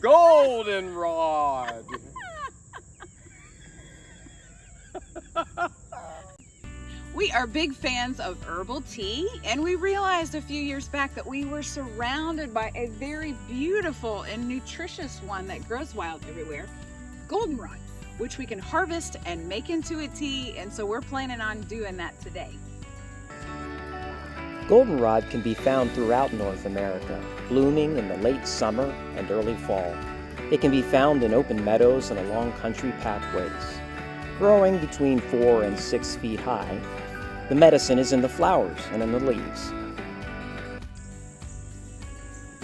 Goldenrod. We are big fans of herbal tea, and we realized a few years back that we were surrounded by a very beautiful and nutritious one that grows wild everywhere, goldenrod, which we can harvest and make into a tea, and so we're planning on doing that today. Goldenrod can be found throughout North America, blooming in the late summer and early fall. It can be found in open meadows and along country pathways. Growing between 4 and 6 feet high, the medicine is in the flowers and in the leaves.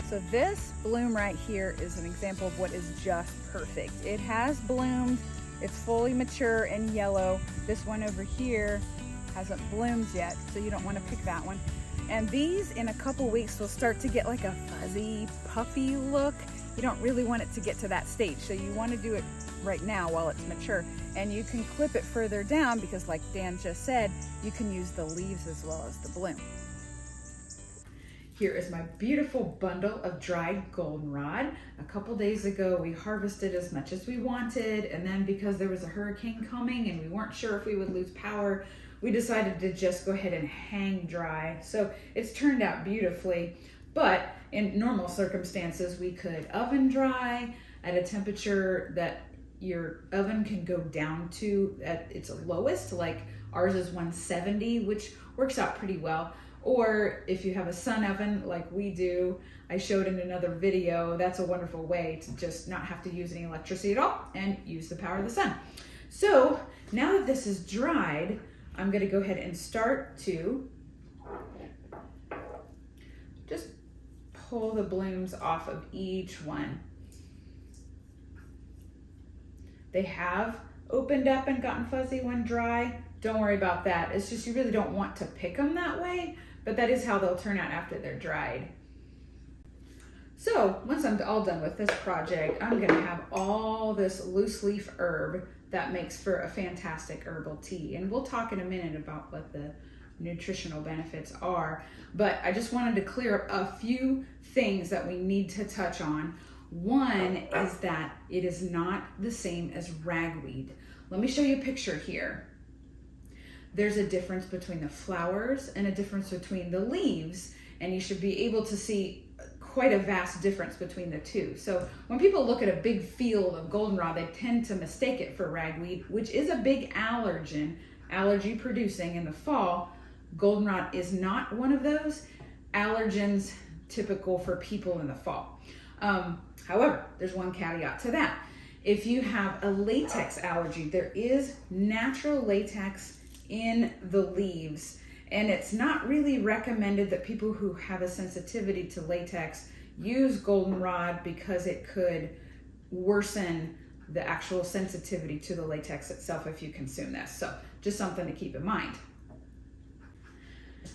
So this bloom right here is an example of what is just perfect. It has bloomed, it's fully mature and yellow. This one over here hasn't bloomed yet, so you don't want to pick that one. And these in a couple weeks will start to get like a fuzzy, puffy look. You don't really want it to get to that stage, so you want to do it right now while it's mature. And you can clip it further down because, like Dan just said, you can use the leaves as well as the bloom. Here is my beautiful bundle of dried goldenrod. A couple days ago we harvested as much as we wanted, and then because there was a hurricane coming and we weren't sure if we would lose power, we decided to just go ahead and hang dry. So it's turned out beautifully, but in normal circumstances we could oven dry at a temperature that your oven can go down to at its lowest, like ours is 170, which works out pretty well. Or if you have a sun oven like we do, I showed in another video, that's a wonderful way to just not have to use any electricity at all and use the power of the sun. So now that this is dried, I'm gonna go ahead and start to just pull the blooms off of each one. They have opened up and gotten fuzzy when dry. Don't worry about that. It's just you really don't want to pick them that way, but that is how they'll turn out after they're dried. So once I'm all done with this project, I'm gonna have all this loose leaf herb that makes for a fantastic herbal tea. And we'll talk in a minute about what the nutritional benefits are, but I just wanted to clear up a few things that we need to touch on. One is that it is not the same as ragweed. Let me show you a picture here. There's a difference between the flowers and a difference between the leaves, and you should be able to see quite a vast difference between the two. So when people look at a big field of goldenrod, they tend to mistake it for ragweed, which is a big allergen, allergy producing in the fall. Goldenrod is not one of those allergens typical for people in the fall. However, there's one caveat to that. If you have a latex allergy, there is natural latex in the leaves, and it's not really recommended that people who have a sensitivity to latex use goldenrod because it could worsen the actual sensitivity to the latex itself if you consume this. So just something to keep in mind.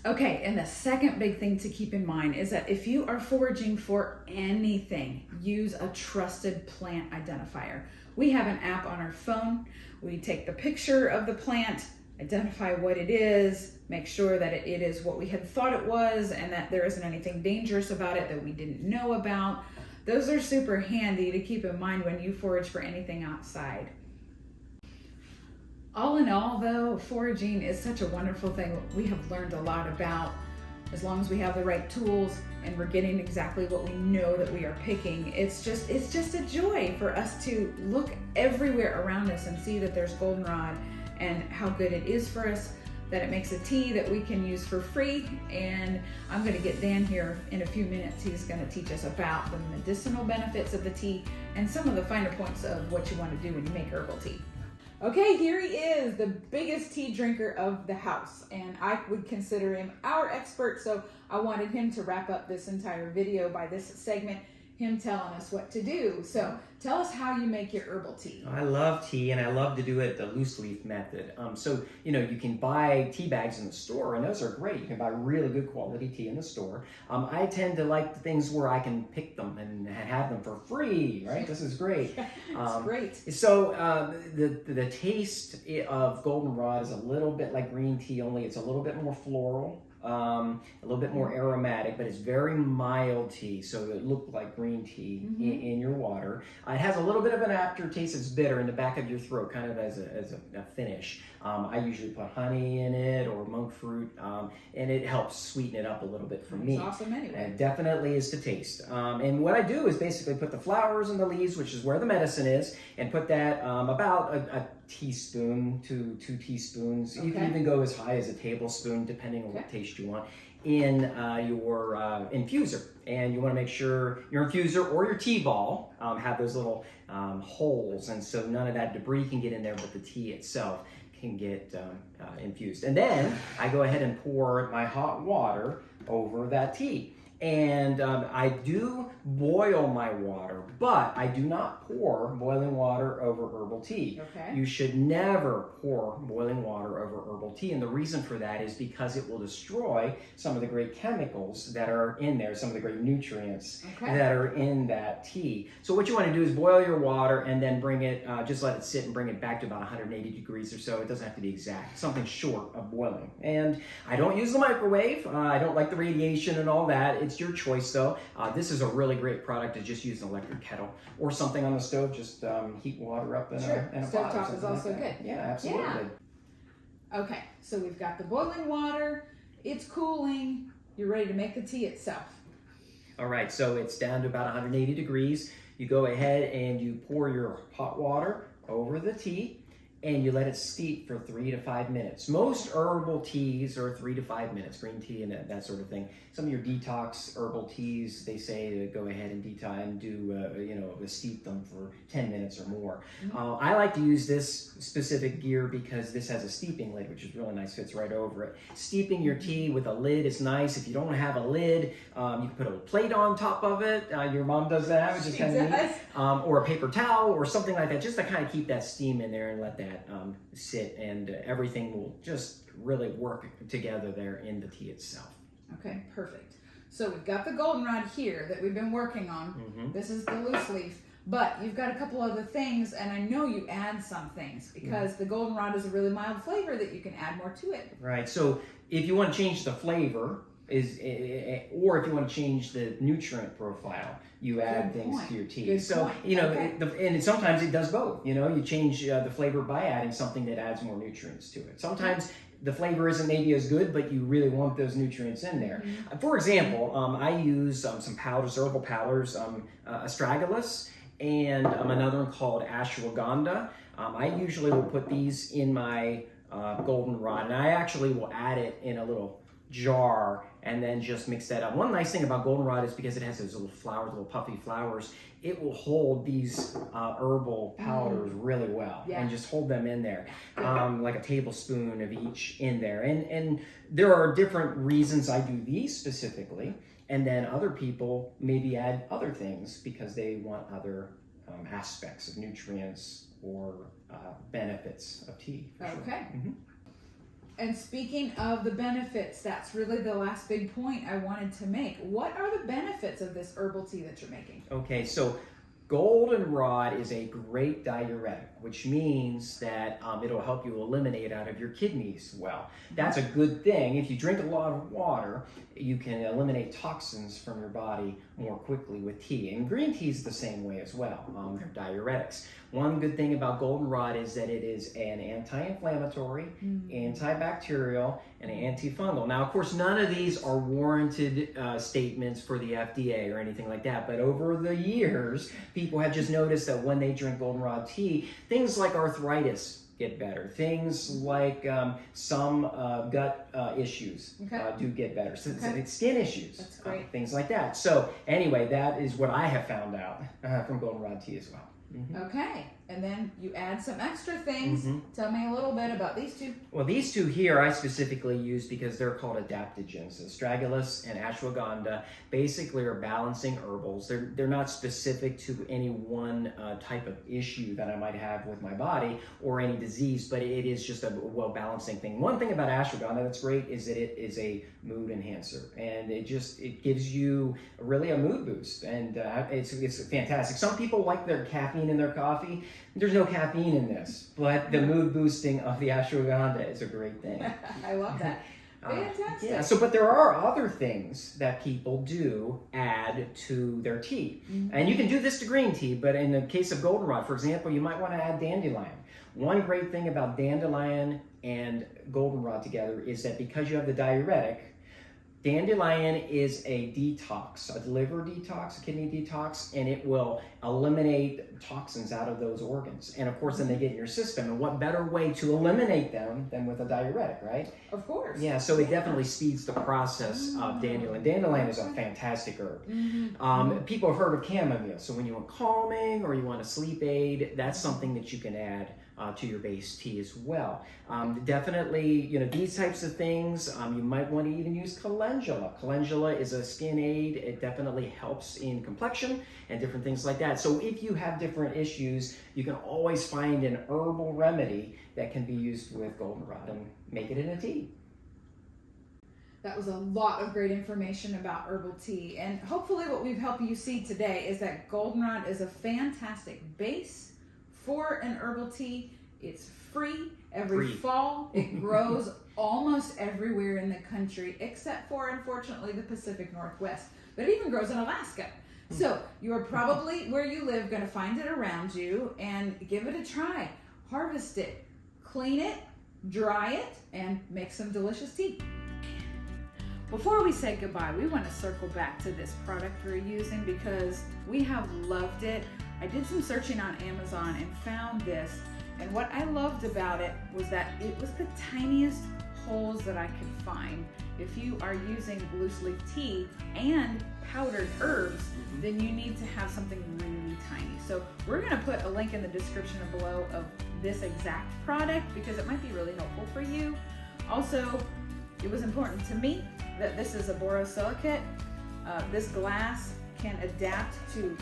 Okay, and the second big thing to keep in mind is that if you are foraging for anything, use a trusted plant identifier. We have an app on our phone. We take the picture of the plant, identify what it is, make sure that it is what we had thought it was and that there isn't anything dangerous about it that we didn't know about. Those are super handy to keep in mind when you forage for anything outside. All in all, though, foraging is such a wonderful thing. We have learned a lot about, as long as we have the right tools and we're getting exactly what we know that we are picking, it's just a joy for us to look everywhere around us and see that there's goldenrod and how good it is for us, that it makes a tea that we can use for free. And I'm going to get Dan here in a few minutes. He's going to teach us about the medicinal benefits of the tea and some of the finer points of what you want to do when you make herbal tea. Okay, here he is, the biggest tea drinker of the house, and I would consider him our expert, so I wanted him to wrap up this entire video by this segment, him telling us what to do. So tell us how you make your herbal tea. I love tea, and I love to do it the loose leaf method. So, you can buy tea bags in the store, and those are great. You can buy really good quality tea in the store. I tend to like the things where I can pick them and have them for free, right? This is great. It's great. So the taste of goldenrod is a little bit like green tea, only it's a little bit more floral. A little bit more aromatic, but it's very mild tea, so it looked like green tea in your water. water. It has a little bit of an aftertaste. It's bitter in the back of your throat, kind of as a finish. I usually put honey in it or monk fruit, and it helps sweeten it up a little bit for me. It's awesome anyway. And it definitely is to taste. And what I do is basically put the flowers and the leaves, which is where the medicine is, and put that about a teaspoon to 2 teaspoons. You can even go as high as a tablespoon, depending on what taste you want, in your infuser. And you want to make sure your infuser or your tea ball have those little holes, and so none of that debris can get in there, but the tea itself can get infused. And then I go ahead and pour my hot water over that tea. And I do boil my water, but I do not pour boiling water over herbal tea. Okay. You should never pour boiling water over herbal tea. And the reason for that is because it will destroy some of the great chemicals that are in there, some of the great nutrients that are in that tea. So what you want to do is boil your water and then bring it, just let it sit and bring it back to about 180 degrees or so. It doesn't have to be exact, something short of boiling. And I don't use the microwave. I don't like the radiation and all that. It's your choice though. This is a really great product to just use an electric kettle or something on the stove. Just heat water up in a pot. Stovetop is also good. Yeah, absolutely. Yeah. Okay, so we've got the boiling water. It's cooling. You're ready to make the tea itself. All right, so it's down to about 180 degrees. You go ahead and you pour your hot water over the tea, and you let it steep for 3 to 5 minutes. Most herbal teas are 3 to 5 minutes, green tea and that sort of thing. Some of your detox herbal teas, they say to go ahead and detox and do, steep them for 10 minutes or more. I like to use this specific gear because this has a steeping lid, which is really nice, fits right over it. Steeping your tea with a lid is nice. If you don't have a lid, you can put a plate on top of it. Your mom does that, which is kind of neat. Or a paper towel or something like that, just to kind of keep that steam in there and let that sit, and everything will just really work together there in the tea itself. Okay, perfect. So we've got the goldenrod here that we've been working on. This is the loose leaf, but you've got a couple other things, and I know you add some things because the goldenrod is a really mild flavor that you can add more to it. Right, so if you want to change the flavor, or if you want to change the nutrient profile, you add things to your tea. And sometimes it does both. You change the flavor by adding something that adds more nutrients to it. Sometimes the flavor isn't maybe as good, but you really want those nutrients in there. For example, I use some powders, herbal powders, astragalus, and another one called ashwagandha. I usually will put these in my goldenrod, and I actually will add it in a little jar and then just mix that up. One nice thing about goldenrod is because it has those little flowers, little puffy flowers, it will hold these herbal powders really well and just hold them in there, like a tablespoon of each in there. And there are different reasons I do these specifically, and then other people maybe add other things because they want other aspects of nutrients or benefits of tea. Okay. And speaking of the benefits, that's really the last big point I wanted to make. What are the benefits of this herbal tea that you're making? Okay, so goldenrod is a great diuretic, which means that it'll help you eliminate out of your kidneys well. That's a good thing. If you drink a lot of water, you can eliminate toxins from your body more quickly with tea. And green tea is the same way as well. They're diuretics. One good thing about goldenrod is that it is an anti-inflammatory, antibacterial, and antifungal. Now, of course, none of these are warranted statements for the FDA or anything like that, but over the years, people have just noticed that when they drink goldenrod tea, things like arthritis get better. Things like some gut issues do get better. So it's skin issues, that's great. Things like that. So anyway, that is what I have found out from goldenrod tea as well. Okay, and then you add some extra things. Tell me a little bit about these two. Well, these two here I specifically use because they're called adaptogens. Astragalus and ashwagandha basically are balancing herbals. They're not specific to any one type of issue that I might have with my body or any disease, but it is just a well-balancing thing. One thing about ashwagandha that's great is that it is a mood enhancer, and it gives you really a mood boost, and it's fantastic. Some people like their caffeine in their coffee. There's no caffeine in this, but the mood boosting of the ashwagandha is a great thing. I love that. Fantastic. Yeah. So, but there are other things that people do add to their tea, and you can do this to green tea. But in the case of goldenrod, for example, you might want to add dandelion. One great thing about dandelion and goldenrod together is that because you have the diuretic, dandelion is a detox, a liver detox, a kidney detox, and it will eliminate toxins out of those organs. And of course, then they get in your system. And what better way to eliminate them than with a diuretic, right? Of course. Yeah, so it definitely speeds the process of dandelion. Dandelion is a fantastic herb. People have heard of chamomile. So when you want calming or you want a sleep aid, that's something that you can add to your base tea as well. Definitely, these types of things, you might want to even use calendula. Calendula is a skin aid. It definitely helps in complexion and different things like that. So if you have different issues, you can always find an herbal remedy that can be used with goldenrod and make it in a tea. That was a lot of great information about herbal tea. And hopefully what we've helped you see today is that goldenrod is a fantastic base for an herbal tea. It's free every fall. It grows almost everywhere in the country, except for, unfortunately, the Pacific Northwest. But it even grows in Alaska. So you are probably, where you live, going to find it around you, and give it a try. Harvest it, clean it, dry it, and make some delicious tea. Before we say goodbye, we want to circle back to this product we're using because we have loved it. I did some searching on Amazon and found this, and what I loved about it was that it was the tiniest holes that I could find. If you are using loose leaf tea and powdered herbs, then you need to have something really tiny. So we're going to put a link in the description below of this exact product because it might be really helpful for you. Also, it was important to me that this is a borosilicate. This glass can adapt to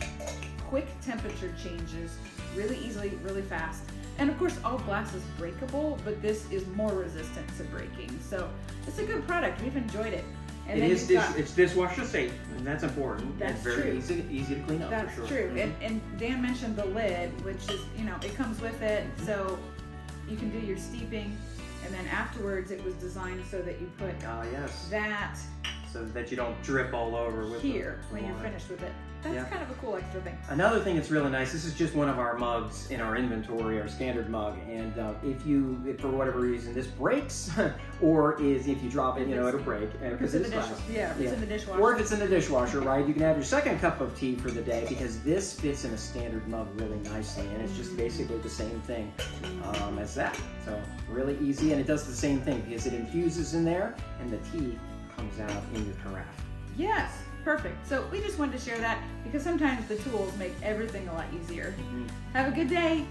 quick temperature changes really easily, really fast. And of course, all glass is breakable, but this is more resistant to breaking. So it's a good product. We've enjoyed it. And it's dishwasher safe, and that's important. That's it's very true. easy to clean up. That's for sure. true. And Dan mentioned the lid, which is, it comes with it. So you can do your steeping. And then afterwards, it was designed so that you put yes. that so that you don't drip all over with here when you're finished with it. That's kind of a cool extra thing. Another thing that's really nice, this is just one of our mugs in our inventory, our standard mug, and if for whatever reason this breaks, or if you drop it, it'll break. Because it's in the dishwasher. Or if it's in the dishwasher, right? You can have your second cup of tea for the day because this fits in a standard mug really nicely, and it's just basically the same thing as that. So really easy, and it does the same thing because it infuses in there, and the tea comes out in your carafe. Yes. Perfect. So we just wanted to share that because sometimes the tools make everything a lot easier. Have a good day.